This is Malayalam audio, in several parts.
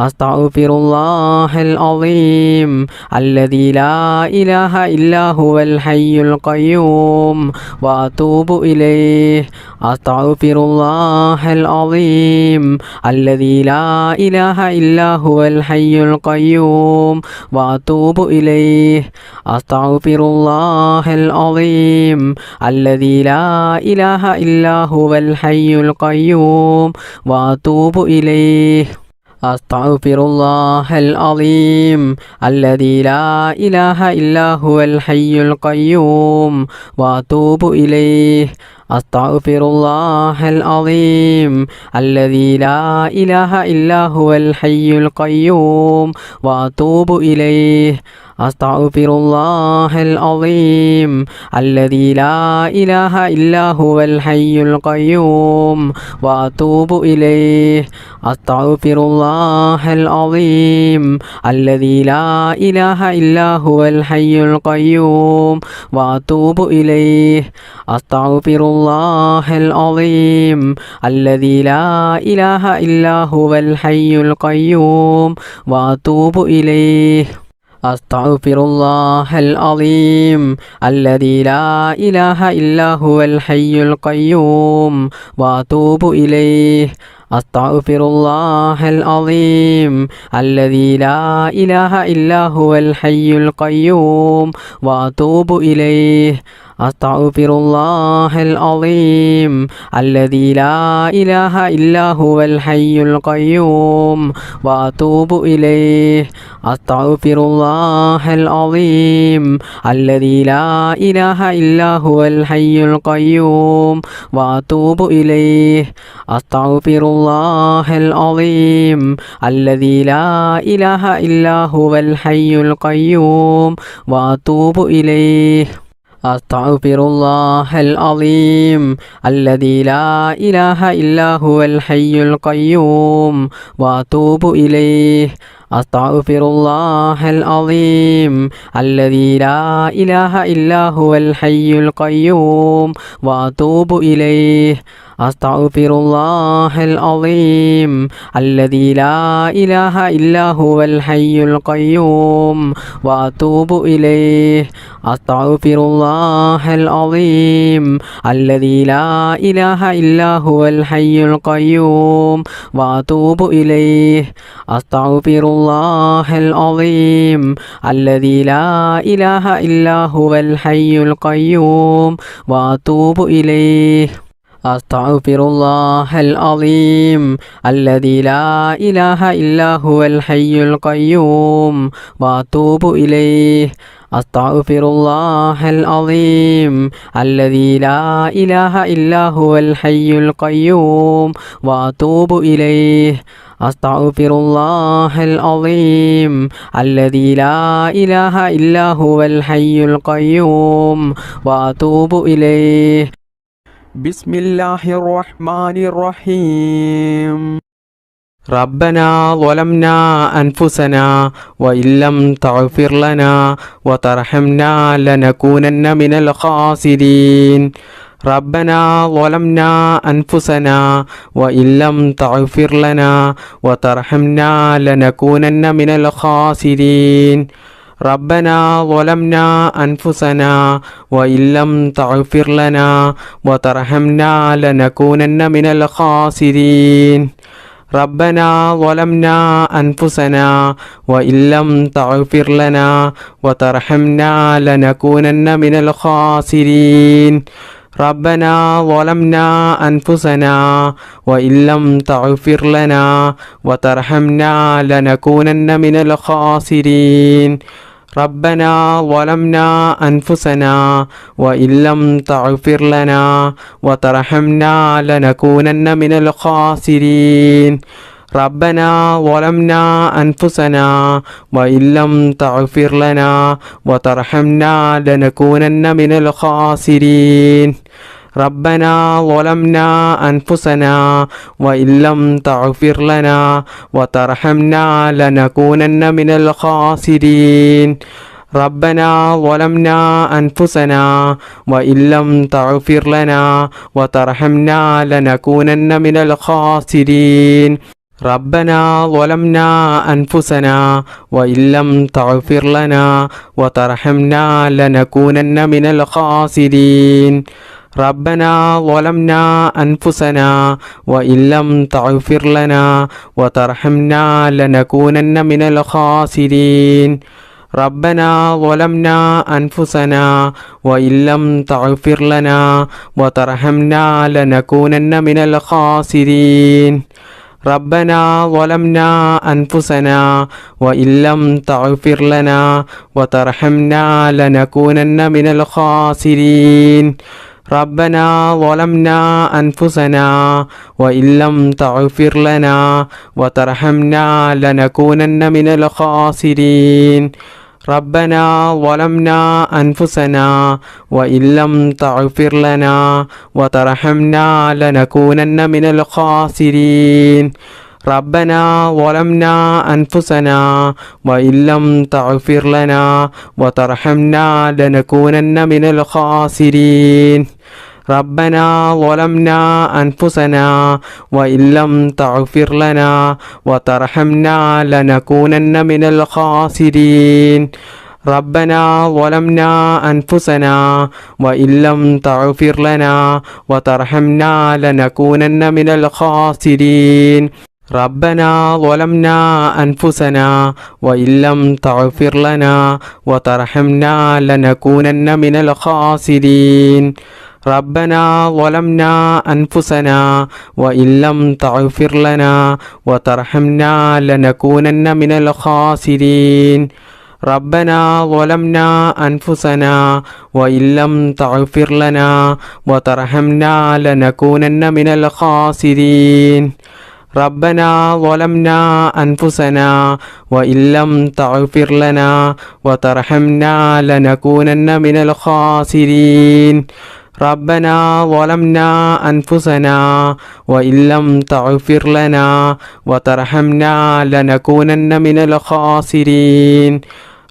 أستغفر الله العظيم الذي لا إله إلا هو الحي القيوم وأتوب إليه. أستغفر الله العظيم الذي لا إله إلا هو الحي القيوم وأتوب إليه. أستغفر الله العظيم الذي لا إله إلا هو الحي القيوم وأتوب إليه. أستغفر الله العظيم الذي لا إله إلا هو الحي القيوم وأتوب إليه. أستغفر الله العظيم الذي لا إله إلا هو الحي القيوم وأتوب إليه. أستغفر الله العظيم الذي لا إله إلا هو الحي القيوم وأتوب إليه. أستغفر الله العظيم الذي لا إله إلا هو الحي القيوم وأتوب إليه. أستغفر الله العظيم الذي لا إله إلا هو الحي القيوم وأتوب إليه. أستغفر الله العظيم الذي لا إله إلا هو الحي القيوم وأتوب إليه. أستغفر الله العظيم الذي لا إله إلا هو الحي القيوم وأتوب إليه. أستغفر الله العظيم الذي لا إله إلا هو الحي القيوم وأتوب إليه. أستغفر الله العظيم الذي لا إله إلا هو الحي القيوم وأتوب إليه. أستغفر الله العظيم الذي لا إله إلا هو الحي القيوم وأتوب إليه. أستغفر الله العظيم الذي لا إله إلا هو الحي القيوم وأتوب إليه. أستغفر الله العظيم الذي لا إله إلا هو الحي القيوم وأتوب إليه. أستغفر الله العظيم الذي لا إله إلا هو الحي القيوم وأتوب إليه. أستغفر الله العظيم الذي لا إله إلا هو الحي القيوم وأتوب إليه. أستغفر الله العظيم الذي لا إله إلا هو الحي القيوم وأتوب إليه. أستغفر الله العظيم الذي لا إله إلا هو الحي القيوم وأتوب إليه. أستغفر الله العظيم الذي لا إله إلا هو الحي القيوم وأتوب إليه. أستغفر الله العظيم الذي لا إله إلا هو الحي القيوم وأتوب إليه. بسم الله الرحمن الرحيم. ربنا ظلمنا أنفسنا وإن لم تغفر لنا وترحمنا لنكونن من الخاسرين. ربنا ظلمنا أنفسنا وإن لم تغفر لنا وترحمنا لنكونن من الخاسرين. ربنا ظلمنا أنفسنا وإن لم تغفر لنا وترحمنا لنكونن من الخاسرين. ربنا ظلمنا أنفسنا وإن لم تغفر لنا وترحمنا لنكونن من الخاسرين. ربنا ظلمنا أنفسنا وإن لم تغفر لنا وترحمنا لنكونن من الخاسرين. ربنا ظلمنا أنفسنا وإن لم تغفر لنا وترحمنا لنكونن من الخاسرين. ربنا ظلمنا أنفسنا وإن لم تغفر لنا وترحمنا لنكونن من الخاسرين. ربنا ظلمنا أنفسنا وإن لم تغفر لنا وترحمنا لنكونن من الخاسرين. ربنا ظلمنا أنفسنا وإن لم تغفر لنا وترحمنا لنكونن من الخاسرين. ربنا ظلمنا أنفسنا وإن لم تغفر لنا وترحمنا لنكونن من الخاسرين ربنا ظلمنا أنفسنا وإن لم تغفر لنا وترحمنا لنكونن من الخاسرين ربنا ظلمنا أنفسنا وإن لم تغفر لنا وترحمنا لنكونن من الخاسرين ربنا ظلمنا أنفسنا وإن لم تغفر لنا وترحمنا لنكونن من الخاسرين ربنا ظلمنا أنفسنا وإن لم تغفر لنا وترحمنا لنكونن من الخاسرين ربنا ظلمنا أنفسنا وإن لم تغفر لنا وترحمنا لنكونن من الخاسرين ربنا ظلمنا أنفسنا وإن لم تغفر لنا وترحمنا لنكونن من الخاسرين ربنا ظلمنا أنفسنا وإن لم تغفر لنا وترحمنا لنكونن من الخاسرين ربنا ظلمنا أنفسنا وإن لم تغفر لنا وترحمنا لنكونن من الخاسرين ربنا ظلمنا أنفسنا وإن لم تغفر لنا وترحمنا لنكونن من الخاسرين ربنا ظلمنا أنفسنا وإن لم تغفر لنا وترحمنا لنكونن من الخاسرين ربنا ظلمنا أنفسنا وإن لم تغفر لنا وترحمنا لنكونن من الخاسرين ربنا ظلمنا أنفسنا وإن لم تغفر لنا وترحمنا لنكونن من الخاسرين ربنا ظلمنا أنفسنا وإن لم تغفر لنا وترحمنا لنكونن من الخاسرين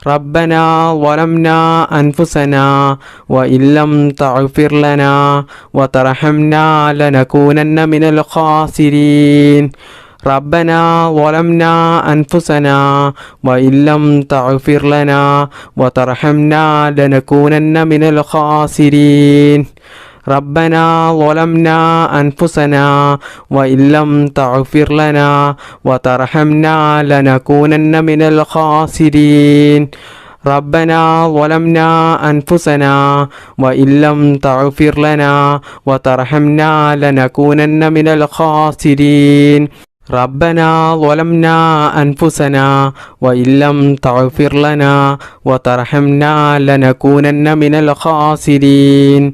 ربنا ظلمنا أنفسنا وإن لم تغفر لنا وترحمنا لنكونن من الخاسرين ربنا ظلمنا أنفسنا وإن لم تغفر لنا وترحمنا لنكونن من الخاسرين ربنا ظلمنا أنفسنا وإن لم تغفر لنا وترحمنا لنكونن من الخاسرين ربنا ظلمنا أنفسنا وإن لم تغفر لنا وترحمنا لنكونن من الخاسرين ربنا ظلمنا أنفسنا وإن لم تغفر لنا وترحمنا لنكونن من الخاسرين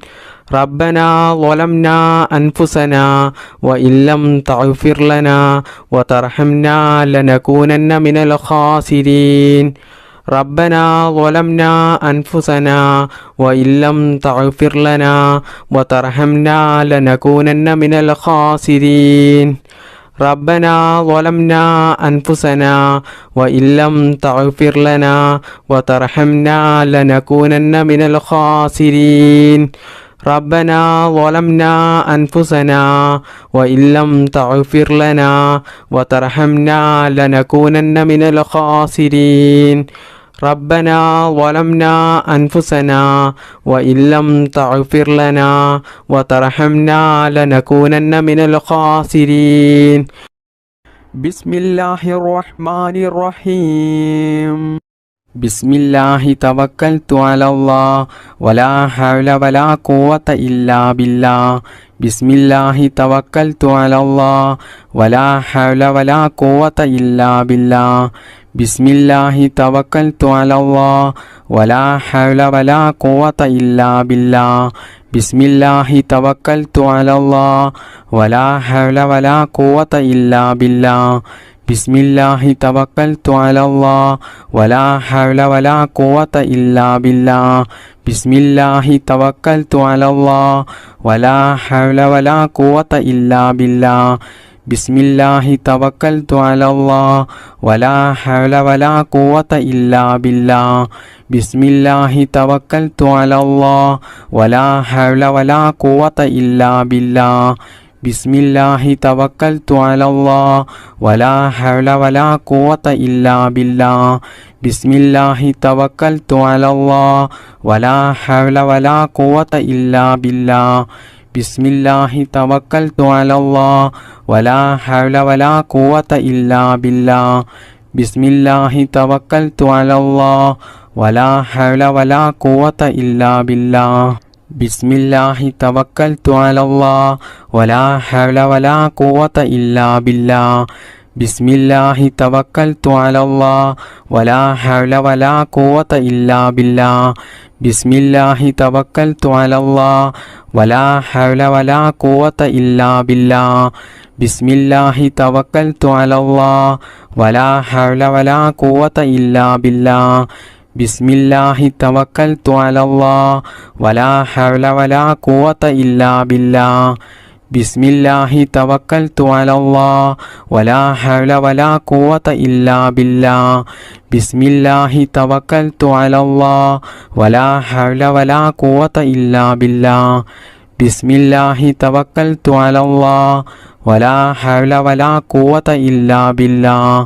ربنا ظلمنا أنفسنا وإن لم تغفر لنا وترحمنا لنكونن من الخاسرين ربنا ظلمنا أنفسنا وإن لم تغفر لنا وترحمنا لنكونن من الخاسرين ربنا ظلمنا أنفسنا وإن لم تغفر لنا وترحمنا لنكونن من الخاسرين ربنا ظلمنا أنفسنا وإن لم تغفر لنا وترحمنا لنكونن من الخاسرين ربنا ظلمنا أنفسنا وإن لم تغفر لنا وترحمنا لنكونن من الخاسرين بسم الله الرحمن الرحيم بسم الله توكلت على الله ولا حول ولا قوة إلا بالله بسم الله توكلت على الله ولا حول ولا قوة إلا بالله بسم الله توكلت على الله ولا حول ولا قوة إلا بالله بسم الله توكلت على الله ولا حول ولا قوة إلا بالله بسم الله توكلت على الله ولا حول ولا قوة إلا بالله بسم الله توكلت على الله ولا حول ولا قوة إلا بالله بسم الله توكلت على الله ولا حول ولا قوة إلا بالله بسم الله توكلت على الله ولا حول ولا قوة إلا بالله ബിസ്മില്ലാഹി തവക്കൽതു അലല്ലാഹ് വലാ ഹൗല വലാ ഖുവത ഇല്ലാ ബില്ലാഹ് ബിസ്മില്ലാഹി തവക്കൽതു അലല്ലാഹ് വലാ ഹൗല വലാ ഖുവത ഇല്ലാ ബില്ലാഹ് ബിസ്മില്ലാഹി തവക്കൽതു അലല്ലാഹ് വലാ ഹൗല വലാ ഖുവത ഇല്ലാ ബില്ലാഹ് ബിസ്മില്ലാഹി തവക്കൽതു അലല്ലാഹ് വലാ ഹൗല വലാ ഖുവത ഇല്ലാ ബില്ലാഹ് ബിസ്മില്ലാഹി തവക്കൽതു അലല്ലാഹ് വലാ ഹൗല വലാ ഖുവത ഇല്ലാ ബില്ലാഹ് ബിസ്മില്ലാഹി തവക്കൽതു അലല്ലാഹ് വലാ ഹൗല വലാ ഖുവത ഇല്ലാ ബില്ലാഹ് ബിസ്മില്ലാഹി തവക്കൽതു അലല്ലാഹ് വലാ ഹൗല വലാ ഖുവത ഇല്ലാ ബില്ലാഹ് ബിസ്മില്ലാഹി തവക്കൽതു അലല്ലാഹ് വലാ ഹൗല വലാ ഖുവത ഇല്ലാ ബില്ലാഹ് ബിസ്മില്ലാഹി തവക്കൽതു അലല്ലാഹ് വലാ ഹൗല വലാ ഖുവത ഇല്ലാ ബില്ലാഹ് ബിസ്മില്ലാഹി തവക്കൽതു അലല്ലാഹ് വലാ ഹൗല വലാ ഖുവത ഇല്ലാ ബില്ലാഹ് ബിസ്മില്ലാഹി തവക്കൽതു അലല്ലാഹ് വലാ ഹൗല വലാ ഖുവത ഇല്ലാ ബില്ലാഹ് ബിസ്മില്ലാഹി തവക്കൽതു അലല്ലാഹ് വലാ ഹൗല വലാ ഖുവത ഇല്ലാ ബില്ലാഹ്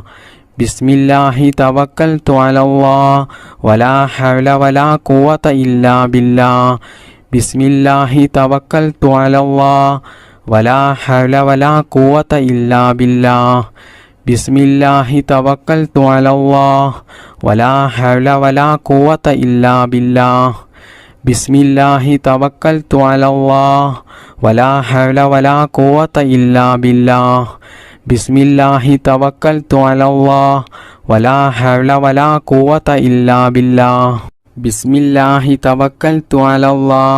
ബിസ്മില്ലാഹി തവക്കൽതു അലല്ലാഹ് വലാ ഹൗല വലാ ഖുവത ഇല്ലാ ബില്ലാഹ് ബിസ്മില്ലാഹി തവക്കൽതു അലല്ലാഹ് വലാ ഹൗല വലാ ഖുവത ഇല്ലാ ബില്ലാഹ് ബിസ്മില്ലാഹി തവക്കൽതു അലല്ലാഹ് വലാ ഹൗല വലാ ഖുവത ഇല്ലാ ബില്ലാഹ് ബിസ്മില്ലാഹി തവക്കൽതു അലല്ലാഹ് വലാ ഹൗല വലാ ഖുവത ഇല്ലാ ബില്ലാഹ് ബിസ്മില്ലാഹി തവക്കൽതു അലല്ലാഹ് വലാ ഹൗല വലാ ഖുവത ഇല്ലാ ബില്ലാഹ് ബിസ്മില്ലാഹി തവക്കൽതു അലല്ലാഹ്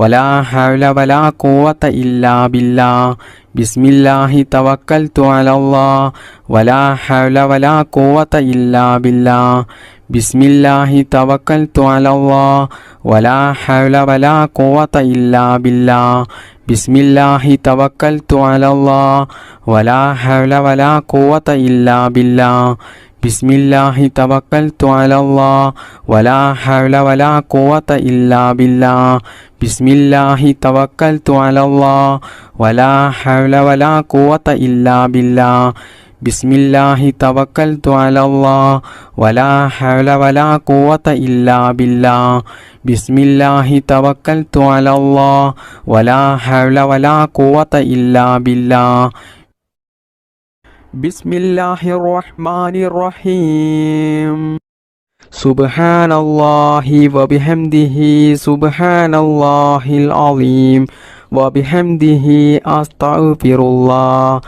വലാ ഹൗല വലാ ഖുവത ഇല്ലാ ബില്ലാഹ് ബിസ്മില്ലാഹി തവക്കൽതു അലല്ലാഹ് വലാ ഹൗല വലാ ഖുവത ഇല്ലാ ബില്ലാഹ് ബിസ്മില്ലാഹി തവക്കൽതു അലല്ലാഹ് വലാ ഹൗല വലാ ഖുവത ഇല്ലാ ബില്ലാഹ് ബിസ്മില്ലാഹി തവക്കൽതു അലല്ലാഹ് വലാ ഹൗല വലാ ഖുവത ഇല്ലാ ബില്ലാഹ് ബിസ്മില്ലാഹി തവക്കൽതു അലല്ലാഹ് വലാ ഹൗല വലാ ഖുവത ഇല്ലാ ബില്ലാഹ് ബിസ്മില്ലാഹി തവക്കൽതു അലല്ലാഹ് വലാ ഹൗല വലാ ഖുവത ഇല്ലാ ബില്ലാഹ് ബിസ്മില്ലാഹി തവക്കൽതു അലല്ലാഹ് വലാ ഹൗല വലാ ഖുവത ഇല്ലാ ബില്ലാഹ് ബിസ്മില്ലാഹി തവക്കൽതു അലല്ലാഹ് വലാ ഹൗല വലാ ഖുവത ഇല്ലാ ബില്ലാഹ് ബിസ്മില്ലാഹിർ റഹ്മാനിർ റഹീം സുബ്ഹാനല്ലാഹി വബിഹംദിഹി സുബ്ഹാനല്ലാഹിൽ അലീം വബിഹംദിഹി അസ്തഗ്ഫിറുല്ലാഹ്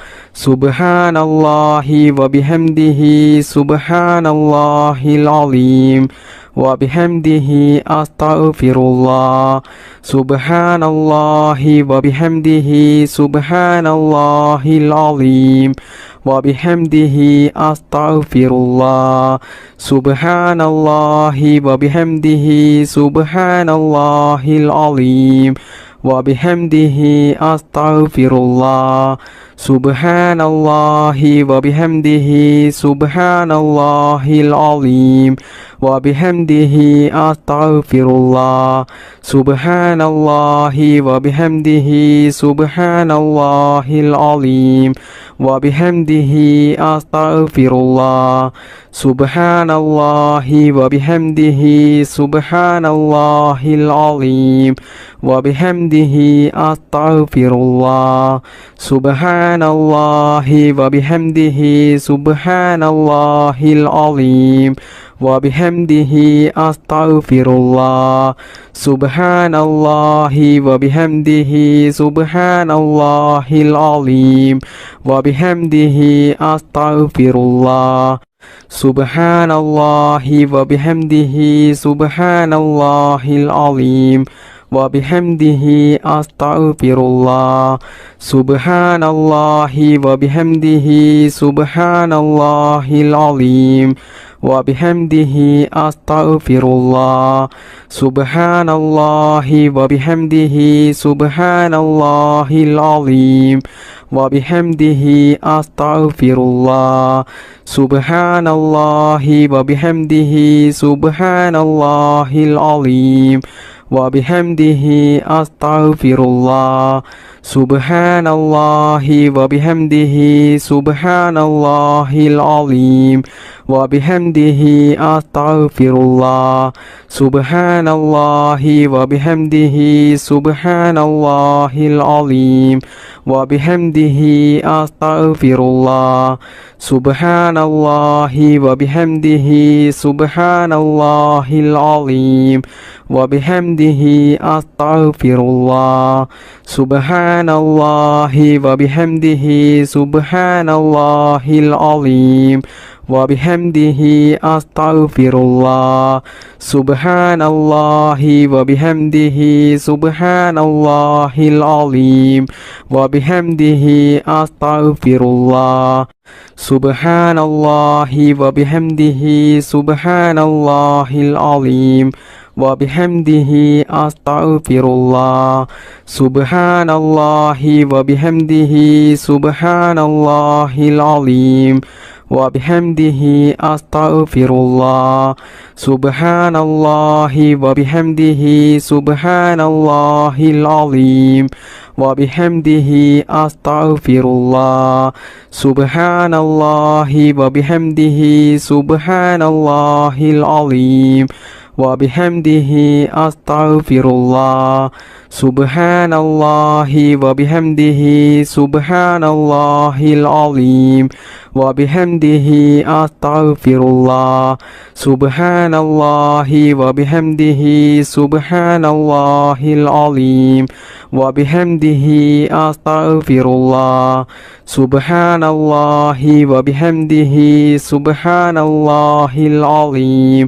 സുബ്ഹാനല്ലാഹി വബിഹംദിഹി സുബ്ഹാനല്ലാഹിൽ അലീം വബിഹംദിഹി അസ്തഗ്ഫിറുല്ലാഹ് സുബ്ഹാനല്ലാഹി വബിഹംദിഹി സുബ്ഹാനല്ലാഹിൽ അലീം വബിഹംദിഹി അസ്തഗ്ഫിറുല്ലാഹ് സുബ്ഹാനല്ലാഹി വബിഹംദിഹി സുബ്ഹാനല്ലാഹിൽ അലീം വബിഹംദിഹി അസ്തഗ്ഫിറുല്ലാഹ് സുബ്ഹാനല്ലാഹി വബിഹംദിഹി സുബ്ഹാനല്ലാഹിൽ അലീം വബിഹംദിഹി അസ്തഗ്ഫിറുല്ലാഹ് സുബ്ഹാനല്ലാഹി വബിഹംദിഹി സുബ്ഹാനല്ലാഹിൽ അലീം വബിഹംദിഹി അസ്തഗ്ഫിറുല്ലാഹ് സുബ്ഹാനല്ലാഹി വബിഹംദിഹി സുബ്ഹാനല്ലാഹിൽ അലീം വബിഹംദിഹി അസ്തഗ്ഫിറുല്ലാഹ് സുബ്ഹാനല്ലാഹി വബിഹംദിഹി സുബ്ഹാനല്ലാഹിൽ അലീം വബിഹംദിഹി അസ്തഗ്ഫിറുല്ലാഹ് സുബ്ഹാനല്ലാഹി വബിഹംദിഹി സുബ്ഹാനല്ലാഹിൽ അലീം വബിഹംദിഹി അസ്തഗ്ഫിറുല്ലാഹ് സുബ്ഹാനല്ലാഹി വബിഹംദിഹി സുബ്ഹാനല്ലാഹിൽ അലീം വബിഹംദിഹി അസ്തഗ്ഫിറുല്ലാഹ് സുബ്ഹാനല്ലാഹി വബിഹംദിഹി സുബ്ഹാനല്ലാഹിൽ അലീം വബിഹംദിഹി അസ്തഗ്ഫിറുല്ലാഹ് സുബ്ഹാനല്ലാഹി വബിഹംദിഹി സുബ്ഹാനല്ലാഹിൽ അലീം വബിഹംദിഹി അസ്തഗ്ഫിറുല്ലാഹ് സുബ്ഹാനല്ലാഹി വബിഹംദിഹി സുബ്ഹാനല്ലാഹിൽ അലീം وبحمده أستغفر الله سبحان الله وبحمده سبحان الله العظيم وبحمده أستغفر الله سبحان الله وبحمده سبحان الله العظيم وبحمده أستغفر الله سبحان الله وبحمده سبحان الله العظيم وبحمده أستغفر الله سبحان الله وبحمده سبحان الله العظيم وبحمده أستغفر الله سبحان الله وبحمده سبحان الله العظيم وبحمده أستغفر الله سبحان الله وبحمده سبحان الله العظيم وبحمده أستغفر الله سبحان الله وبحمده سبحان الله العظيم وبحمده أستغفر الله سبحان الله وبحمده سبحان الله العظيم وبحمده أستغفر الله سبحان الله وبحمده سبحان الله العظيم وبحمده أستغفر الله سبحان الله وبحمده سبحان الله العظيم وبحمده أستغفر الله سبحان الله وبحمده سبحان الله العظيم وبحمده أستغفر الله سبحان الله وبحمده سبحان الله العظيم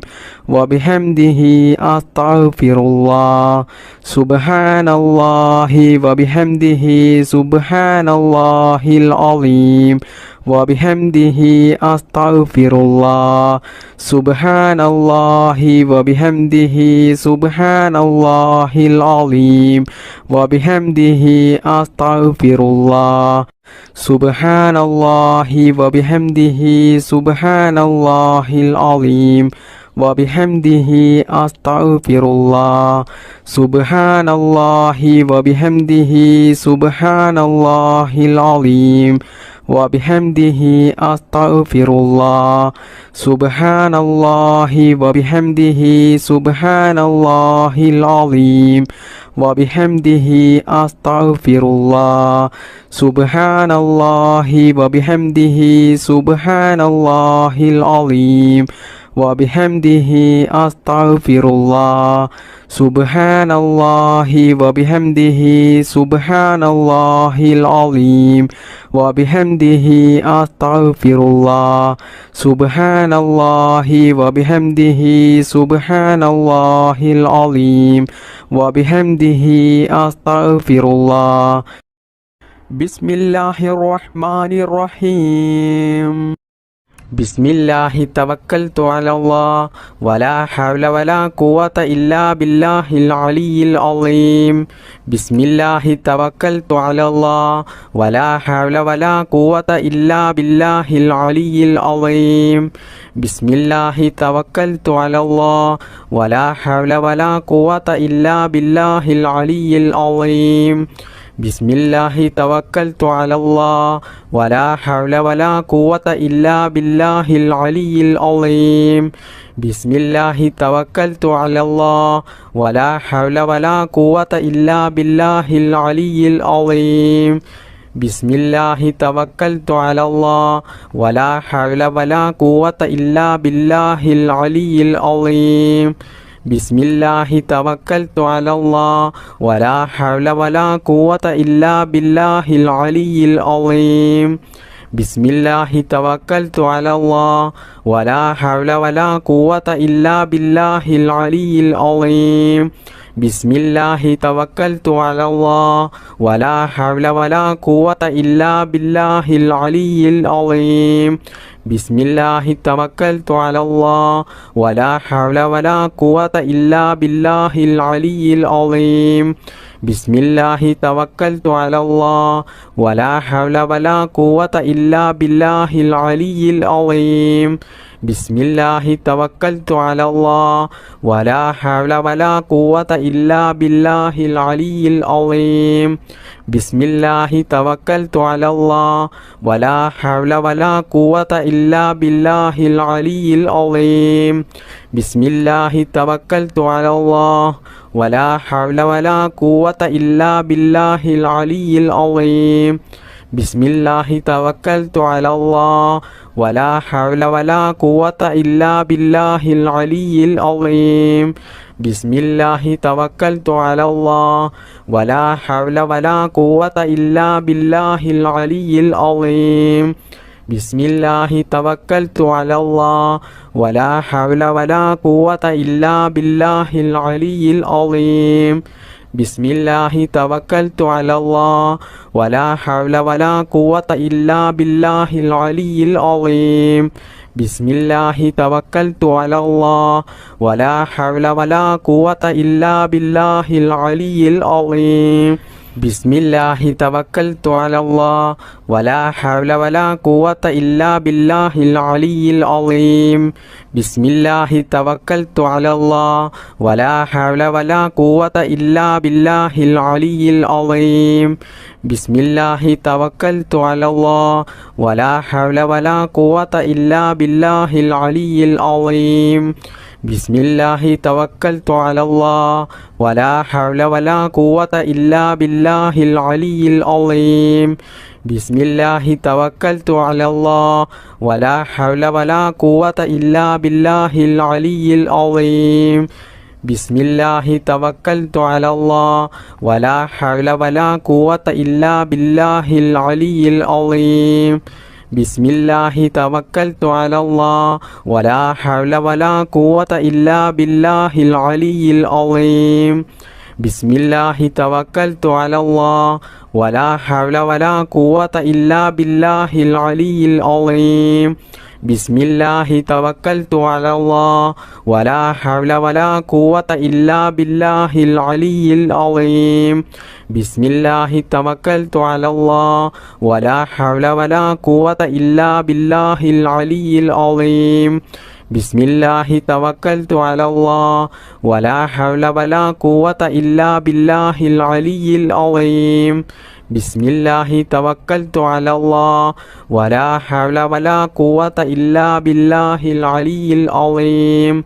وبحمده أستغفر الله سبحان الله وبحمده سبحان الله العظيم وبحمده أستغفر الله سبحان الله وبحمده سبحان الله العظيم وبحمده أستغفر الله سبحان الله وبحمده سبحان الله العظيم وبحمده أستغفر الله سبحان الله وبحمده سبحان الله العظيم وبحمده أستغفر الله سبحان الله وبحمده سبحان الله العظيم وبحمده أستغفر الله سبحان الله وبحمده سبحان الله العظيم وبحمده أستغفر الله سبحان الله وبحمده سبحان الله العظيم وبحمده أستغفر الله سبحان الله وبحمده سبحان الله العظيم وبحمده أستغفر الله بسم الله الرحمن الرحيم بسم الله توكلت على الله ولا حول ولا قوة إلا بالله العلي العظيم بسم الله توكلت على الله ولا حول ولا قوة إلا بالله العلي العظيم بسم الله توكلت على الله ولا حول ولا قوة إلا بالله العلي العظيم بسم الله توكلت على الله ولا حول ولا قوة إلا بالله العلي العظيم بسم الله توكلت على الله ولا حول ولا قوة إلا بالله العلي العظيم بسم الله توكلت على الله ولا حول ولا قوة إلا بالله العلي العظيم بسم الله توكلت على الله ولا حول ولا قوة إلا بالله العلي العظيم بسم الله توكلت على الله ولا حول ولا قوة إلا بالله العلي العظيم بسم الله توكلت على الله ولا حول ولا قوة إلا بالله العلي العظيم بسم الله توكلت على الله ولا حول ولا قوة إلا بالله العلي العظيم بسم الله توكلت على الله ولا حول ولا قوة إلا بالله العلي العظيم ബിസ്മില്ലാഹി തവക്കൽതു അലല്ലാഹ് വലാ ഹൗല വലാ ഖുവത ഇല്ലാ ബില്ലാഹിൽ അലിയിൽ അളീം. ബിസ്മില്ലാഹി തവക്കൽതു അലല്ലാഹ് വലാ ഹൗല വലാ ഖുവത ഇല്ലാ ബില്ലാഹിൽ അലിയിൽ അളീം. ബിസ്മില്ലാഹി തവക്കൽതു അലല്ലാഹ് വലാ ഹൗല വലാ ഖുവത ഇല്ലാ ബില്ലാഹിൽ അലിയിൽ അളീം. ബിസ്മില്ലാഹി തവക്കൽതു അലല്ലാഹ് വലാ ഹൗല വലാ ഖുവത ഇല്ലാ ബില്ലാഹിൽ അലിയിൽ അളീം. ബിസ്മില്ലാഹി തവക്കൽതു അലല്ലാഹ് വലാ ഹൗല വലാ ഖുവത ഇല്ലാ ബില്ലാഹിൽ അലിയിൽ അളീം. ബിസ്മില്ലാഹി തവക്കൽതു അലല്ലാഹ് വലാ ഹൗല വലാ ഖുവത ഇല്ലാ ബില്ലാഹിൽ അലിയിൽ അളീം. ബിസ്മില്ലാഹി തവക്കൽതു അലല്ലാഹ് വലാ ഹൗല വലാ ഖുവത ഇല്ലാ ബില്ലാഹിൽ അലിയിൽ അളീം. ബിസ്മില്ലാഹി തവക്കൽതു അലല്ലാഹ് വലാ ഹൗല വലാ ഖുവത ഇല്ലാ ബില്ലാഹിൽ അലിയിൽ അളീം. ബിസ്മില്ലാഹി തവക്കൽതു അലല്ലാഹ് വലാ ഹൗല വലാ ഖുവത ഇല്ലാ ബില്ലാഹിൽ അലിയിൽ അളീം. ബിസ്മില്ലാഹി തവക്കൽതു അലല്ലാഹ് വലാ ഹൗല വലാ ഖുവത ഇല്ലാ ബില്ലാഹിൽ അലിയിൽ അളീം. ബിസ്മില്ലാഹി തവക്കൽതു അലല്ലാഹ് വലാ ഹൗല വലാ ഖുവത ഇല്ലാ ബില്ലാഹിൽ അലിയിൽ അളീം. ബിസ്മില്ലാഹി തവക്കൽതു അലല്ലാഹ് വലാ ഹൗല വലാ ഖുവത ഇല്ലാ ബില്ലാഹിൽ അലിയിൽ അളീം. ബിസ്മില്ലാഹി തവക്കൽതു അലല്ലാഹ് വലാ ഹൗല വലാ ഖുവത ഇല്ലാ ബില്ലാഹിൽ അലിയിൽ അളീം. ബിസ്മില്ലാഹി തവക്കൽതു അലല്ലാഹ് വലാ ഹൗല വലാ ഖുവത ഇല്ലാ ബില്ലാഹിൽ അലിയിൽ അളീം. ബിസ്മില്ലാഹി തവക്കൽതു അലല്ലാഹ് വലാ ഹൗല വലാ ഖുവത ഇല്ലാ ബില്ലാഹിൽ അലിയിൽ അളീം. ബിസ്മില്ലാഹി തവക്കൽതു അലല്ലാഹ് വലാ ഹൗല വലാ ഖുവത ഇല്ലാ ബില്ലാഹിൽ അലിയിൽ അളീം. ബിസ്മില്ലാഹി തവക്കൽതു അലല്ലാഹ് വലാ ഹൗല വലാ ഖുവത ഇല്ലാ ബില്ലാഹിൽ അലിയിൽ അളീം. ബിസ്മില്ലാഹി തവക്കൽതു അലല്ലാഹ് വലാ ഹൗല വലാ ഖുവത ഇല്ലാ ബില്ലാഹിൽ അലിയിൽ അളീം. ബിസ്മില്ലാഹി തവക്കൽതു അലല്ലാഹ് വലാ ഹൗല വലാ ഖുവത ഇല്ലാ ബില്ലാഹിൽ അലിയിൽ അളീം. ബിസ്മില്ലാഹി തവക്കൽതു അലല്ലാഹ് വലാ ഹൗല വലാ ഖുവത ഇല്ലാ ബില്ലാഹിൽ അലിയിൽ അളീം.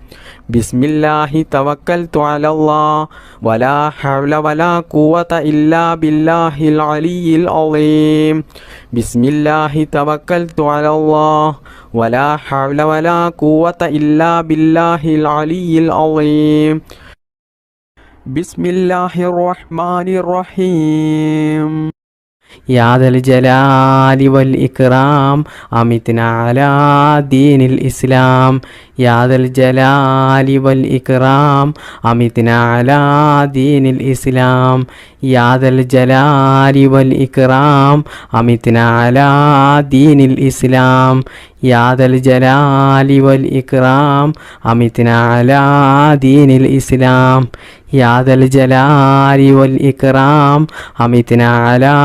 ബിസ്മില്ലാഹി തവക്കൽതു അലല്ലാഹ് വലാ ഹൗല വലാ ഖുവത ഇല്ലാ ബില്ലാഹിൽ അലിയിൽ അളീം. ബിസ്മില്ലാഹി തവക്കൽതു അലല്ലാഹ് വലാ ഹൗല വലാ ഖുവത ഇല്ലാ ബില്ലാഹിൽ അലിയിൽ അളീം. ബിസ്മില്ലാഹിർ റഹ്മാനിർ റഹീം. يا ذا الجلال والإكرام أمتنا على دين الإسلام. يا ذا الجلال والإكرام أمتنا على دين الإسلام. يا ذا الجلال والإكرام أمتنا على دين الإسلام. يا ذا الجلال والإكرام أمتنا على دين الإسلام. يا ذا الجلال والإكرام أمتنا على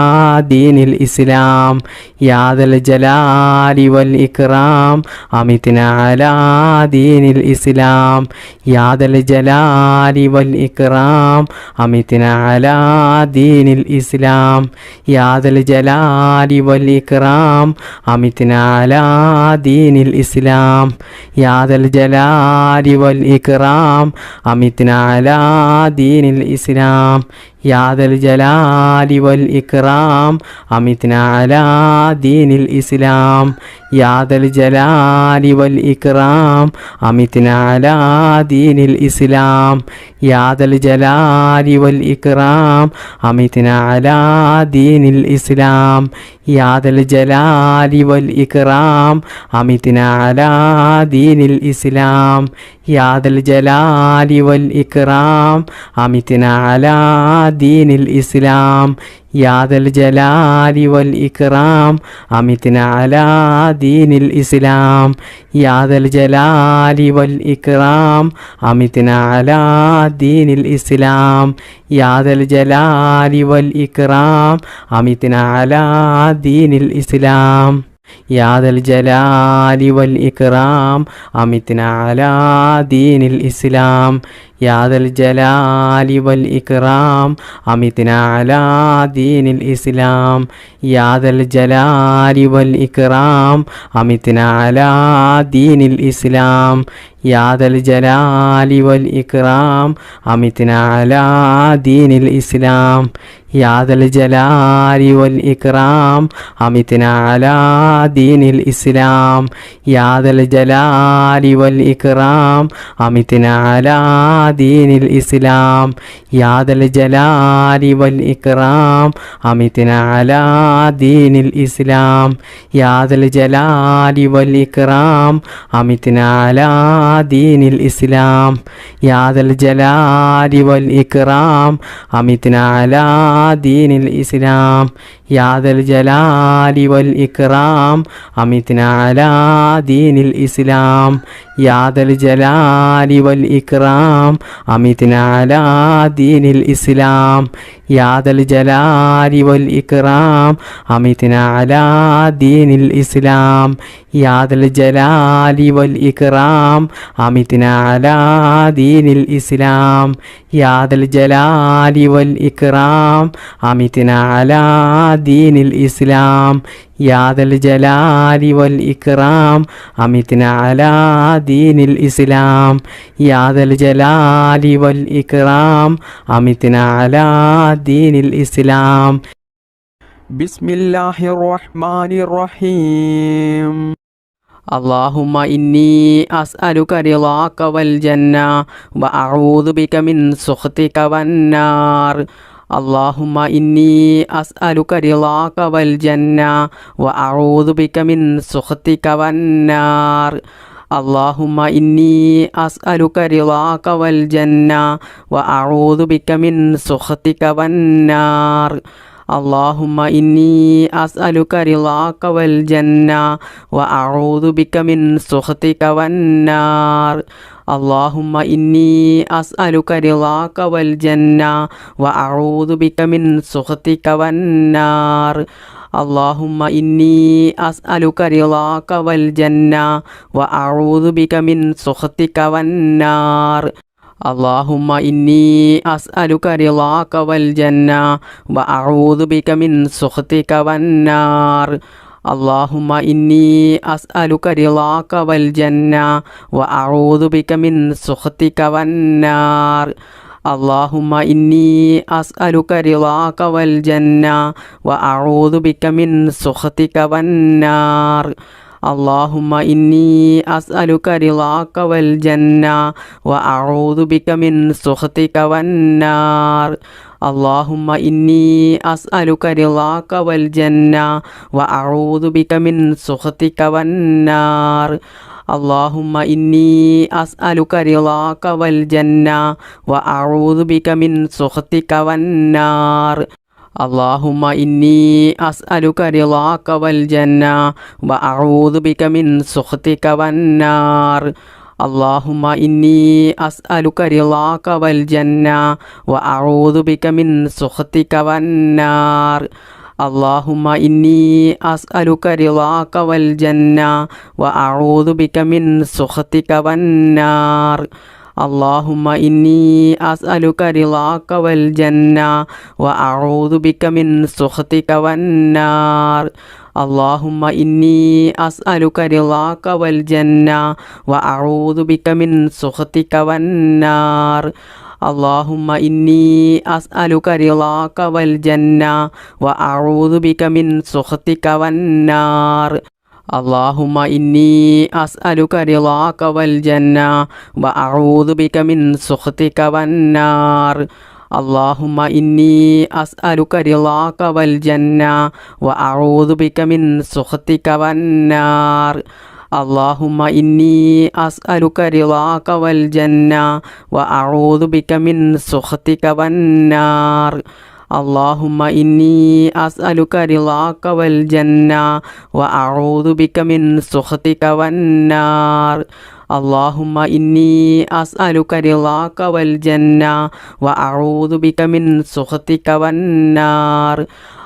دين الإسلام. يا ذا الجلال والإكرام أمتنا على دين الإسلام. يا ذا الجلال والإكرام أمتنا على دين الإسلام. يا ذا الجلال والإكرام أمتنا على دين الإسلام. يا ذا الجلال والإكرام أمتنا على دين الإسلام. يا ذا الجلال والإكرام أمتنا على دين الإسلام. يا ذا الجلال والإكرام أمتنا على دين الإسلام. يا ذا الجلال والإكرام أمتنا على دين الإسلام. يا ذا الجلال والإكرام أمتنا على دين الإسلام. يا ذا الجلال والإكرام أمتنا على دين الإسلام. يا ذا الجلال والإكرام أمتنا على دين الإسلام. يا ذا الجلال والإكرام أمتنا على دين الإسلام. يا ذا الجلال والإكرام أمتنا على دين الإسلام. يا ذا الجلال والإكرام أمتنا على دين الإسلام يا ذا الجلال والإكرام أمتنا على دين الإسلام يا ذا الجلال والإكرام أمتنا على دين الإسلام يا ذا الجلال والإكرام أمتنا على دين الإسلام يا ذا الجلال والإكرام أمتنا على دين الإسلام يا ذا الجلال والإكرام أمتنا على دين الإسلام يا ذا الجلال والإكرام أمتنا على دين الإسلام يا ذا الجلال والإكرام أمتنا على دين الإسلام يا ذا الجلال والإكرام أمتنا على دين الإسلام يا ذا الجلال والإكرام أمتنا على دين الإسلام يا ذا الجلال والإكرام أمتنا على دين الإسلام يا ذا الجلال والإكرام أمتنا على دين الإسلام يا ذا الجلال والإكرام أمتنا على دين الإسلام يا ذا الجلال والإكرام أمتنا على دين الإسلام يا ذا الجلال والإكرام أمتنا على دين الإسلام يا ذا الجلال والإكرام أمتنا على دين الإسلام بسم الله الرحمن الرحيم اللهم إني أسألك رضاك والجنة وأعوذ بك من سخطك والنار اللهم إني أسألك رضاك والجنة وأعوذ بك من سخطك والنار اللهم إني أسألك رضاك والجنة وأعوذ بك من سخطك والنار اللهم إني أسألك رضاك والجنة وأعوذ بك من سخطك والنار اللهم إني أسألك رضاك والجنة وأعوذ بك من سخطك والنار اللهم إني أسألك رضاك والجنة وأعوذ بك من سخطك والنار اللهم إني أسألك رضاك والجنة وأعوذ بك من سخطك والنار اللهم إني أسألك رضاك والجنة وأعوذ بك من سخطك والنار اللهم إني أسألك رضاك والجنة وأعوذ بك من سخطك والنار اللهم إني أسألك رضاك والجنة وأعوذ بك من سخطك والنار اللهم إني أسألك رضاك والجنة وأعوذ بك من سخطك والنار اللهم إني أسألك رضاك والجنة وأعوذ بك من سخطك والنار اللهم إني أسألك رضاك والجنة وأعوذ بك من سخطك والنار اللهم إني أسألك رضاك والجنة وأعوذ بك من سخطك والنار اللهم إني أسألك رضاك والجنة وأعوذ بك من سخطك والنار اللهم إني أسألك رضاك والجنة وأعوذ بك من سخطك والنار اللهم إني أسألك رضاك والجنة وأعوذ بك من سخطك والنار اللهم إني أسألك رضاك والجنة وأعوذ بك من سخطك والنار اللهم إني أسألك رضاك والجنة وأعوذ بك من سخطك والنار اللهم إني أسألك رضاك والجنة وأعوذ بك من سخطك والنار اللهم إني أسألك رضاك والجنة وأعوذ بك من سخطك والنار اللهم إني أسألك رضاك والجنة وأعوذ بك من سخطك والنار اللهم إني أسألك رضاك والجنة وأعوذ بك من سخطك والنار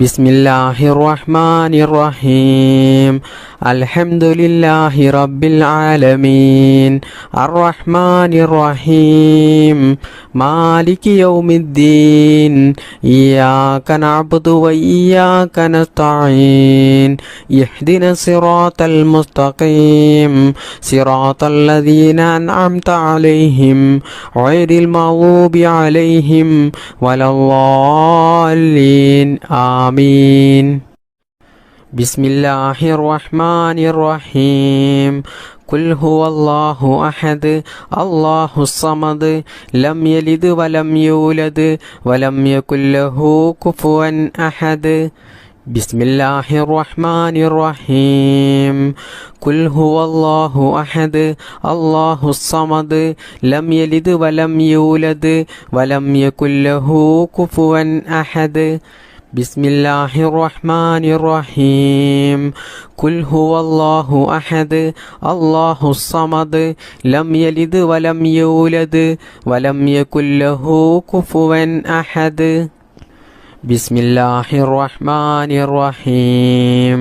ബിസ്മില്ലാഹിർ റഹ്മാനിർ റഹീം അൽഹംദുലില്ലാഹി റബ്ബിൽ ആലമീൻ അർറഹ്മാനിർ റഹീം മാലികി യൗമിദ്ദീൻ ഇയ്യാക നഅ്ബുദു വ ഇയ്യാക നസ്തഈൻ ഇഹ്ദിനസ് സിറാത്തൽ മുസ്തഖീം സിറാത്തൽ ലദീന അൻഅംത അലൈഹിം ഗൈറിൽ മഗ്ദൂബി അലൈഹിം വലദ്ദാല്ലീൻ ആമീൻ. ബിസ്മില്ലാഹിർ റഹ്മാനിർ റഹീം ഖുൽ ഹുവല്ലാഹു അഹദ് അല്ലാഹുസ് സമദ് ലം യലിദ് വലം യൂലദ് വലം യകുൽ ലഹു കുഫുവൻ അഹദ്. ബിസ്മില്ലാഹിർ റഹ്മാനിർ റഹീം ഖുൽ ഹുവല്ലാഹു അഹദ് അല്ലാഹുസ് സമദ് ലം യലിദ് വലം യൂലദ് വലം യകുൽ ലഹു കുഫുവൻ അഹദ്. ബിസ്മില്ലാഹിർ റഹ്മാനിർ റഹീം ഖുൽ ഹുവല്ലാഹു അഹദ് അല്ലാഹുസ് സമദ് ലം യലിദ് വലം യൂലദ് വലം യകുൽ ലഹു കുഫുവൻ അഹദ്. ബിസ്മില്ലാഹിർ റഹ്മാനിർ റഹീം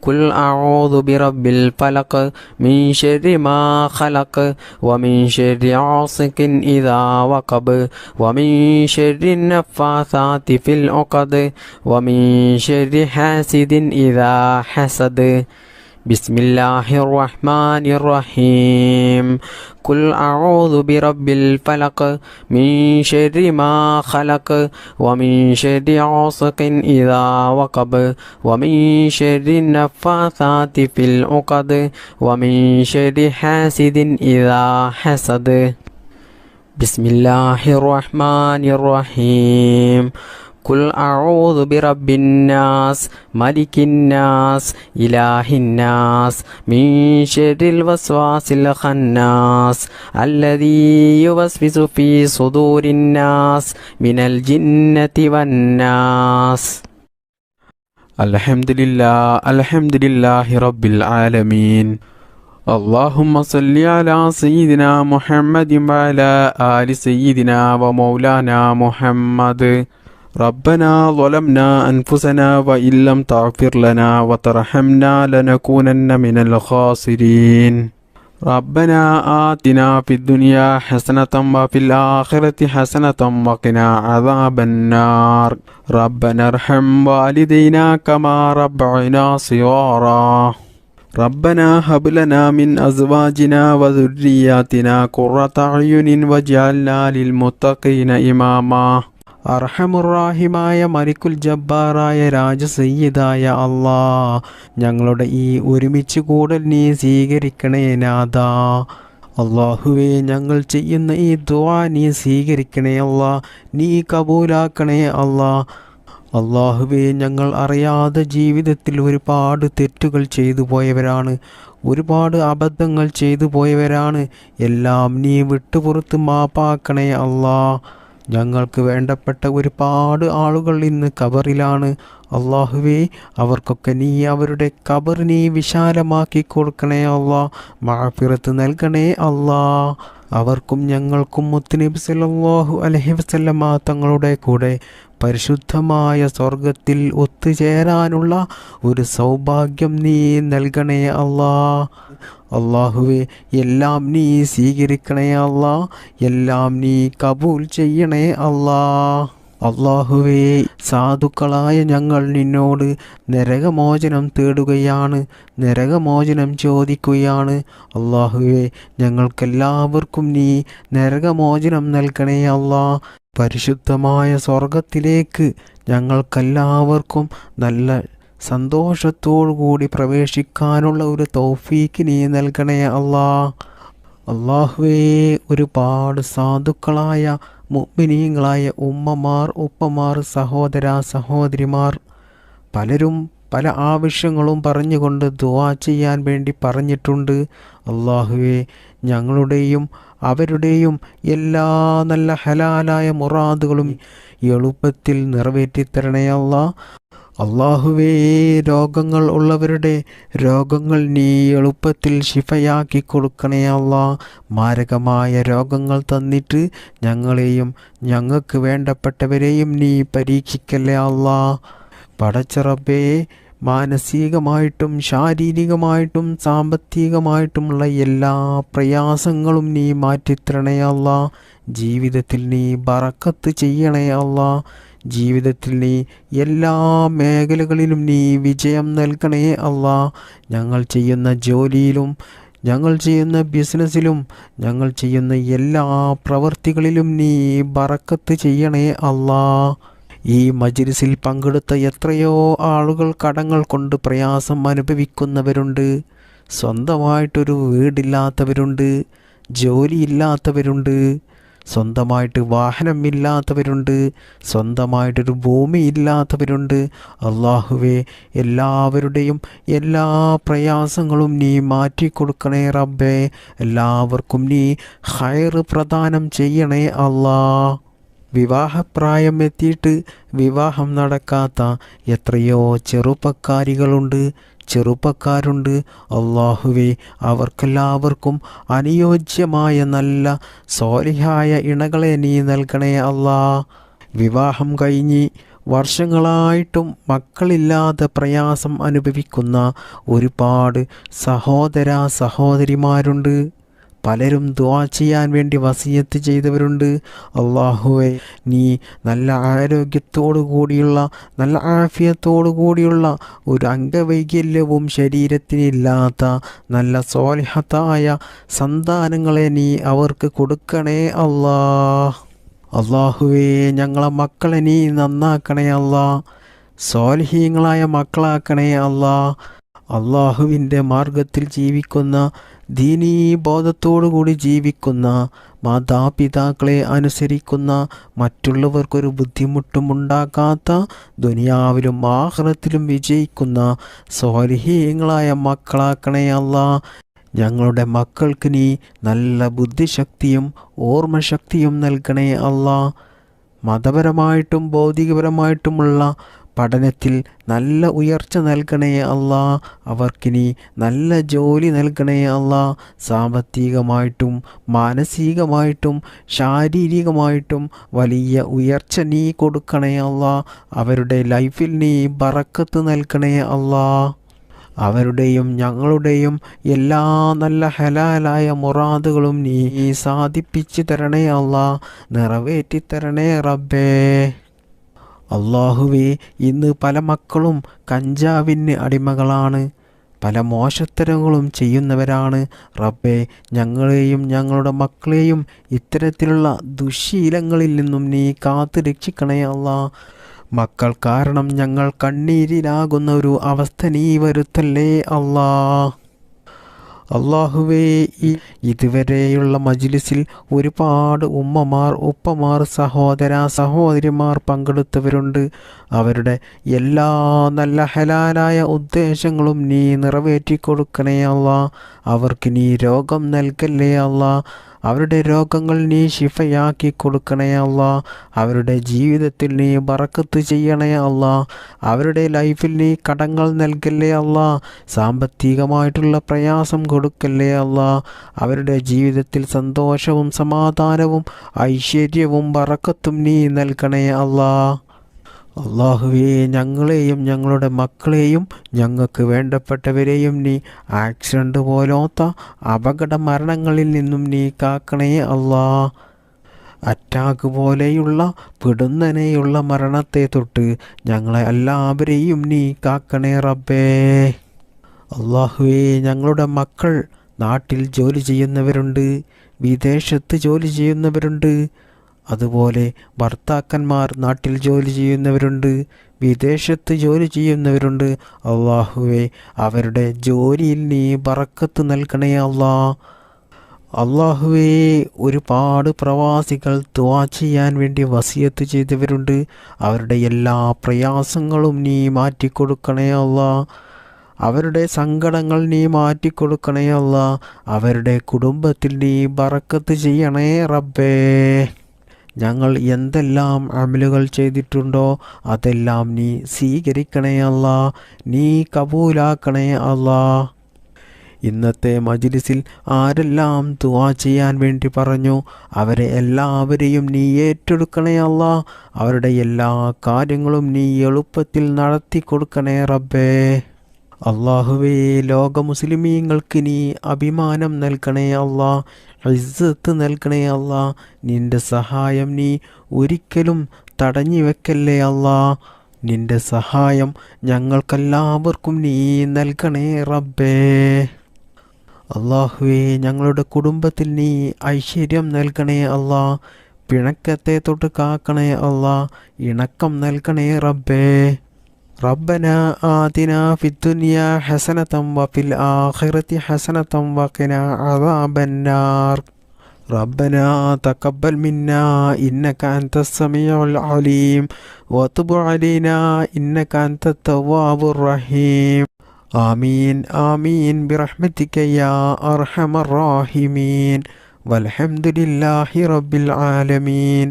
ഖുൽ അഊദു ബിറബ്ബിൽ ഫലഖ് മിൻ ശർരി മാ ഖലഖ് വമിൻ ശർരി ഗാസിഖിൻ ഇദാ വഖബ് വമിൻ ശർരി നഫ്ഫാസാതി ഫിൽ ഉഖദ് വമിൻ ശർരി ഹാസിദിൻ ഇദാ ഹസദ്. ബിസ്മില്ലാഹിർ റഹ്മാനിർ റഹീം ഖുൽ അഊദു ബിറബ്ബിൽ ഫലഖ് മിൻ ശർരി മാ ഖലഖ് വമിൻ ശർരി ഗാസിഖിൻ ഇദാ വഖബ് വമിൻ ശർരി നഫ്ഫാസാതി ഫിൽ ഉഖദ് വമിൻ ശർരി ഹാസിദിൻ ഇദാ ഹസദ്. ബിസ്മില്ലാഹിർ റഹ്മാനിർ റഹീം ഖുൽ അഊദു ബിറബ്ബിൻ നാസ് മലിക്കിൻ നാസ് ഇലാഹിൻ നാസ് മിൻ ശർരിൽ വസ്വാസിൽ ഖന്നാസ് അല്ലദീ യുവസ്വിസു ഫീ സുദൂരിൻ നാസ് മിനൽ ജിന്നതി വന്നാസ്. അൽഹംദുലില്ലാഹി റബ്ബിൽ ആലമീൻ. اللهم صل على سيدنا محمد وعلى آل سيدنا ومولانا محمد. ربنا ظلمنا أنفسنا وإن لم تغفر لنا وترحمنا لنكونن من الخاسرين. ربنا آتنا في الدنيا حسنة وفي الآخرة حسنة وقنا عذاب النار. ربنا ارحم والدينا كما ربعنا صغارا. ربنا هب لنا من أزواجنا وذرياتنا قرة أعين واجعلنا للمتقين إماما. അർഹമുറാഹിമായ മലിക്കുൽ ജബ്ബാറായ രാജസയ്യിദായ അല്ലാ, ഞങ്ങളുടെ ഈ ഒരുമിച്ച് കൂടൽ നീ സ്വീകരിക്കണേ നാഥാ. അല്ലാഹുവേ, ഞങ്ങൾ ചെയ്യുന്ന ഈ ദുആ നീ സ്വീകരിക്കണേ അല്ലാ, നീ കബൂലാക്കണേ അല്ലാ. അല്ലാഹുവേ, ഞങ്ങൾ അറിയാതെ ജീവിതത്തിൽ ഒരുപാട് തെറ്റുകൾ ചെയ്തു പോയവരാണ്, ഒരുപാട് അബദ്ധങ്ങൾ ചെയ്തു പോയവരാണ്. എല്ലാം നീ വിട്ടുപുറത്ത് മാപ്പാക്കണേ അല്ലാ. ഞങ്ങൾക്ക് വേണ്ടപ്പെട്ട ഒരുപാട് ആളുകൾ ഇന്ന് ഖബറിലാണ്. അല്ലാഹുവേ, അവർക്കൊക്കെ നീ അവരുടെ ഖബർ നീ വിശാലമാക്കി കൊടുക്കണേ അല്ലാ. മഗ്ഫിറത്ത് നൽകണേ അല്ലാ. അവർക്കും ഞങ്ങൾക്കും മുത്തുനബി സല്ലല്ലാഹു അലൈഹി വസല്ലമ തങ്ങളുടെ കൂടെ പരിശുദ്ധമായ സ്വർഗത്തിൽ ഒത്തുചേരാനുള്ള ഒരു സൗഭാഗ്യം നീ നൽകണേ അല്ലാ. അല്ലാഹുവേ, എല്ലാം നീ സ്വീകരിക്കണേ അല്ലാ, എല്ലാം നീ കബൂൽ ചെയ്യണേ അല്ലാ. അല്ലാഹുവേ, സാധുക്കളായ ഞങ്ങൾ നിന്നോട് നരകമോചനം തേടുകയാണ്, നരകമോചനം ചോദിക്കുകയാണ്. അല്ലാഹുവേ, ഞങ്ങൾക്കെല്ലാവർക്കും നീ നരകമോചനം നൽകണേ അല്ലാ. പരിശുദ്ധമായ സ്വർഗത്തിലേക്ക് ഞങ്ങൾക്കെല്ലാവർക്കും നല്ല സന്തോഷത്തോടുകൂടി പ്രവേശിക്കാനുള്ള ഒരു തൗഫീക്ക് നീ നൽകണേ അല്ലാ. അല്ലാഹുവേ, ഒരുപാട് സാധുക്കളായ മുഅ്മിനീങ്ങളായ ഉമ്മമാർ, ഉപ്പമാർ, സഹോദര സഹോദരിമാർ പലരും പല ആവശ്യങ്ങളും പറഞ്ഞുകൊണ്ട് ദുആ ചെയ്യാൻ വേണ്ടി പറഞ്ഞിട്ടുണ്ട്. അല്ലാഹുവേ, ഞങ്ങളുടെയും അവരുടെയും എല്ലാ നല്ല ഹലാലായ മുറാദുകളും എളുപ്പത്തിൽ നിറവേറ്റിത്തരണേ അല്ലാ. അല്ലാഹുവേ, രോഗങ്ങൾ ഉള്ളവരുടെ രോഗങ്ങൾ നീ എളുപ്പത്തിൽ ശിഫയാക്കി കൊടുക്കണേ അല്ലാ. മാരകമായ രോഗങ്ങൾ തന്നിട്ട് ഞങ്ങളെയും ഞങ്ങൾക്ക് വേണ്ടപ്പെട്ടവരെയും നീ പരീക്ഷിക്കല്ലേ അല്ലാ. പടച്ച റബ്ബേ, മാനസികമായിട്ടും ശാരീരികമായിട്ടും സാമ്പത്തികമായിട്ടുമുള്ള എല്ലാ പ്രയാസങ്ങളും നീ മാറ്റിത്തരണേ അല്ലാ. ജീവിതത്തിൽ നീ ബറക്കത്ത് ചെയ്യണേ അല്ലാ. ജീവിതത്തിൽ നീ എല്ലാ മേഖലകളിലും നീ വിജയം നൽകണേ അല്ലാ. ഞങ്ങൾ ചെയ്യുന്ന ജോലിയിലും ഞങ്ങൾ ചെയ്യുന്ന ബിസിനസ്സിലും ഞങ്ങൾ ചെയ്യുന്ന എല്ലാ പ്രവൃത്തികളിലും നീ ബറക്കത്ത് ചെയ്യണേ അല്ലാ. ഈ മജ്‌ലിസിൽ പങ്കെടുത്ത എത്രയോ ആളുകൾ കടങ്ങൾ കൊണ്ട് പ്രയാസം അനുഭവിക്കുന്നവരുണ്ട്. സ്വന്തമായിട്ടൊരു വീടില്ലാത്തവരുണ്ട്, ജോലിയില്ലാത്തവരുണ്ട്, സ്വന്തമായിട്ട് വാഹനമില്ലാത്തവരുണ്ട്, സ്വന്തമായിട്ടൊരു ഭൂമി ഇല്ലാത്തവരുണ്ട്. അല്ലാഹുവേ, എല്ലാവരുടെയും എല്ലാ പ്രയാസങ്ങളും നീ മാറ്റിക്കൊടുക്കണേ റബ്ബേ. എല്ലാവർക്കും നീ ഖൈർ പ്രദാനം ചെയ്യണേ അല്ലാ. വിവാഹപ്രായം എത്തിയിട്ട് വിവാഹം നടക്കാത്ത എത്രയോ ചെറുപ്പക്കാരുണ്ട്. അല്ലാഹുവേ, അവർക്കെല്ലാവർക്കും അനുയോജ്യമായ നല്ല സ്വാലിഹായ ഇണകളെ നീ നൽകണേ അല്ലാ. വിവാഹം കഴിഞ്ഞ് വർഷങ്ങളായിട്ടും മക്കളില്ലാതെ പ്രയാസം അനുഭവിക്കുന്ന ഒരുപാട് സഹോദരിമാരുണ്ട്. പലരും ദുആ ചെയ്യാൻ വേണ്ടി വസിയത്ത് ചെയ്തവരുണ്ട്. അല്ലാഹുവേ, നീ നല്ല ആരോഗ്യത്തോടു കൂടിയുള്ള നല്ല ആഫിയത്തോടു കൂടിയുള്ള ഒരു അംഗവൈകല്യവും ശരീരത്തിനില്ലാത്ത നല്ല സ്വാലിഹത്തായ സന്താനങ്ങളെ നീ അവർക്ക് കൊടുക്കണേ അല്ലാ. അല്ലാഹുവേ, ഞങ്ങളെ മക്കളെ നീ നന്നാക്കണേ അല്ലാ. സ്വാലിഹീങ്ങളായ മക്കളാക്കണേ അല്ലാ. അല്ലാഹുവിൻ്റെ മാർഗത്തിൽ ജീവിക്കുന്ന, ദീനീ ബോധത്തോടുകൂടി ജീവിക്കുന്ന, മാതാപിതാക്കളെ അനുസരിക്കുന്ന, മറ്റുള്ളവർക്കൊരു ബുദ്ധിമുട്ടും ഉണ്ടാക്കാത്ത, ദുനിയാവിലും ആഖിറത്തിലും വിജയിക്കുന്ന സ്വാലിഹീങ്ങളായ മക്കളാക്കണേ അല്ലാ. ഞങ്ങളുടെ മക്കൾക്ക് നീ നല്ല ബുദ്ധിശക്തിയും ഓർമ്മശക്തിയും നൽകണേ അല്ലാ. മതപരമായിട്ടും ഭൗതികപരമായിട്ടുമുള്ള പഠനത്തിൽ നല്ല ഉയർച്ച നൽകണേ അല്ലാ. അവർക്കിനി നല്ല ജോലി നൽകണേ അല്ലാ. സാമ്പത്തികമായിട്ടും മാനസികമായിട്ടും ശാരീരികമായിട്ടും വലിയ ഉയർച്ച നീ കൊടുക്കണേ അല്ലാ. അവരുടെ ലൈഫിൽ നീ ബറക്കത്ത് നൽകണേ അല്ലാ. അവരുടെയും ഞങ്ങളുടെയും എല്ലാ നല്ല ഹലാലായ മുറാദുകളും നീ സാധിപ്പിച്ചു തരണേ അല്ലാ. നിറവേറ്റി തരണേ റബ്ബേ. അല്ലാഹുവേ, ഇന്ന് പല മക്കളും കഞ്ചാവിന് അടിമകളാണ്, പല മോശത്തരങ്ങളും ചെയ്യുന്നവരാണ്. റബ്ബേ, ഞങ്ങളെയും ഞങ്ങളുടെ മക്കളെയും ഇത്തരത്തിലുള്ള ദുശ്ശീലങ്ങളിൽ നിന്നും നീ കാത്തു രക്ഷിക്കണേ അല്ലാ. മക്കൾ കാരണം ഞങ്ങൾ കണ്ണീരിലാകുന്ന ഒരു അവസ്ഥ നീ വരുത്തല്ലേ അല്ലാ. അല്ലാഹുവേ, ഇതുവരെയുള്ള മജ്‌ലിസിൽ ഒരുപാട് ഉമ്മമാർ, ഉപ്പമാർ, സഹോദരിമാർ പങ്കെടുത്തവരുണ്ട്. അവരുടെ എല്ലാ നല്ല ഹലാലായ ഉദ്ദേശങ്ങളും നീ നിറവേറ്റി കൊടുക്കണേ അല്ലാ. അവർക്ക് നീ രോഗം നൽകല്ലേ അല്ലാ. അവരുടെ രോഗങ്ങൾ നീ ശിഫയാക്കി കൊടുക്കണേ അല്ലാ. അവരുടെ ജീവിതത്തിൽ നീ ബറക്കത്ത് ചെയ്യണേ അല്ലാ. അവരുടെ ലൈഫിൽ നീ കടങ്ങൾ നൽകല്ലേ അല്ലാ. സാമ്പത്തികമായിട്ടുള്ള പ്രയാസം കൊടുക്കല്ലേ അല്ലാ. അവരുടെ ജീവിതത്തിൽ സന്തോഷവും സമാധാനവും ഐശ്വര്യവും ബറക്കത്തും നീ നൽകണേ അല്ലാ. അല്ലാഹുവേ, ഞങ്ങളെയും ഞങ്ങളുടെ മക്കളെയും ഞങ്ങൾക്ക് വേണ്ടപ്പെട്ടവരെയും നീ ആക്സിഡൻ്റ് പോലത്തെ അപകട മരണങ്ങളിൽ നിന്നും നീ കാക്കണേ അല്ലാ. അറ്റാക്ക് പോലെയുള്ള പിടുന്നനെയുള്ള മരണത്തെ തൊട്ട് ഞങ്ങളെ എല്ലാവരെയും നീ കാക്കണേ റബ്ബേ. അല്ലാഹുവേ, ഞങ്ങളുടെ മക്കൾ നാട്ടിൽ ജോലി ചെയ്യുന്നവരുണ്ട്, വിദേശത്ത് ജോലി ചെയ്യുന്നവരുണ്ട്. അതുപോലെ ഭർത്താക്കന്മാർ നാട്ടിൽ ജോലി ചെയ്യുന്നവരുണ്ട്, വിദേശത്ത് ജോലി ചെയ്യുന്നവരുണ്ട്. അല്ലാഹുവേ, അവരുടെ ജോലിയിൽ നീ ബറക്കത്ത് നൽകണേ അല്ലാ. അല്ലാഹുവേ, ഒരുപാട് പ്രവാസികൾ ദുആ ചെയ്യാൻ വേണ്ടി വസിയത്ത് ചെയ്തവരുണ്ട്. അവരുടെ എല്ലാ പ്രയാസങ്ങളും നീ മാറ്റിക്കൊടുക്കണേ അല്ലാ. അവരുടെ സങ്കടങ്ങൾ നീ മാറ്റിക്കൊടുക്കണേ അല്ലാ. അവരുടെ കുടുംബത്തിൽ നീ ബറക്കത്ത് ചെയ്യണേ റബ്ബേ. ഞങ്ങൾ എന്തെല്ലാം അമലുകൾ ചെയ്തിട്ടുണ്ടോ അതെല്ലാം നീ സ്വീകരിക്കണേ അല്ലാ. നീ കബൂലാക്കണേ അല്ലാ. ഇന്നത്തെ മജ്ലിസിൽ ആരെല്ലാം ദുആ ചെയ്യാൻ വേണ്ടി പറഞ്ഞു അവരെ എല്ലാവരെയും നീ ഏറ്റെടുക്കണേ അല്ലാ. അവരുടെ എല്ലാ കാര്യങ്ങളും നീ എളുപ്പത്തിൽ നടത്തി കൊടുക്കണേ റബ്ബേ. അള്ളാഹുവേ, ലോക മുസ്ലിമീങ്ങൾക്ക് നീ അഭിമാനം നൽകണേ അല്ലാ, ഇസ്സത്ത് നൽകണേ അല്ലാ. നിന്റെ സഹായം നീ ഒരിക്കലും തടഞ്ഞു വെക്കല്ലേ അല്ലാ. നിന്റെ സഹായം ഞങ്ങൾക്കെല്ലാവർക്കും നീ നൽകണേ റബ്ബേ. അള്ളാഹുവേ, ഞങ്ങളുടെ കുടുംബത്തിൽ നീ ഐശ്വര്യം നൽകണേ അല്ലാ. പിണക്കത്തെ തൊട്ട് കാക്കണേ അല്ലാ. ഇണക്കം നൽകണേ റബ്ബേ. റബ്ബനാ ആതിനാ ഫിദ്ദുനിയാ ഹസനതം വഫിൽ ആഖിറതി ഹസനതം വഖിനാ അദാബന്നാർ. ربنا تقبل منا إنك أنت السميع العليم وتب علينا إنك أنت التواب الرحيم. آمين آمين برحمتك يا أرحم الراحمين والحمد لله رب العالمين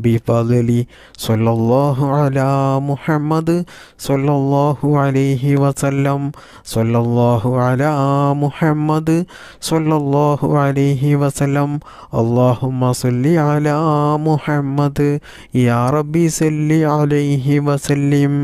بفضل صلى الله على محمد صلى الله عليه وسلم صلى الله على محمد صلى الله عليه وسلم اللهم صل على محمد يا ربي صل عليه وسلم.